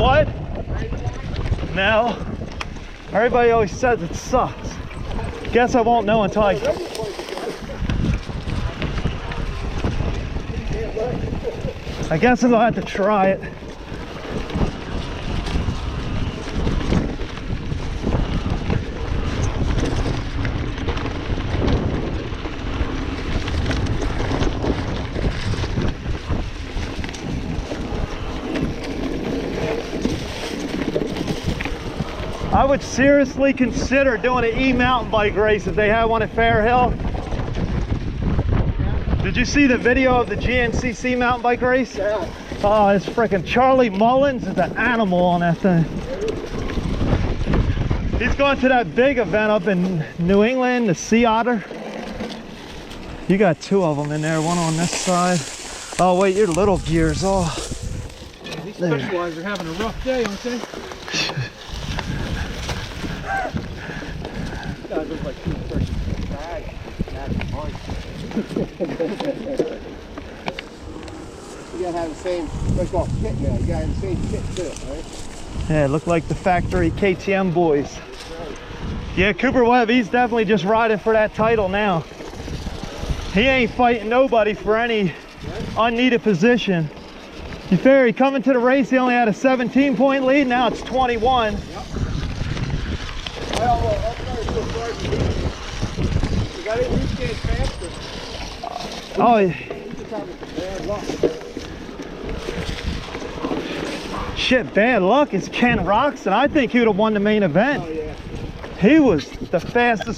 What? No. Everybody always says it sucks. Guess I won't know until I guess I'll have to try it. I would seriously consider doing an e-mountain bike race if they had one at Fair Hill. Did you see the video of the GNCC mountain bike race? Yeah. Oh, it's freaking Charlie Mullins is an animal on that thing. He's going to that big event up in New England, the Sea Otter. You got two of them in there, one on this side. Oh wait, your little gear's off. These Specialized are having a rough day, aren't they? Guys look like two freaking bags. You gotta have the same, what's called kit now. You gotta have the same kit too, right? Yeah, it looked like the factory KTM boys. Yeah, Cooper Webb, he's definitely just riding for that title now. He ain't fighting nobody for any unneeded position. You figure, coming to the race, he only had a 17-point lead. Now it's 21. Yep. Well, I'll try to go forward. You got it, he's getting faster. Oh, He's just having bad luck. shit, bad luck. It's Ken Roxon. I think he would have won the main event. Oh, yeah. He was the fastest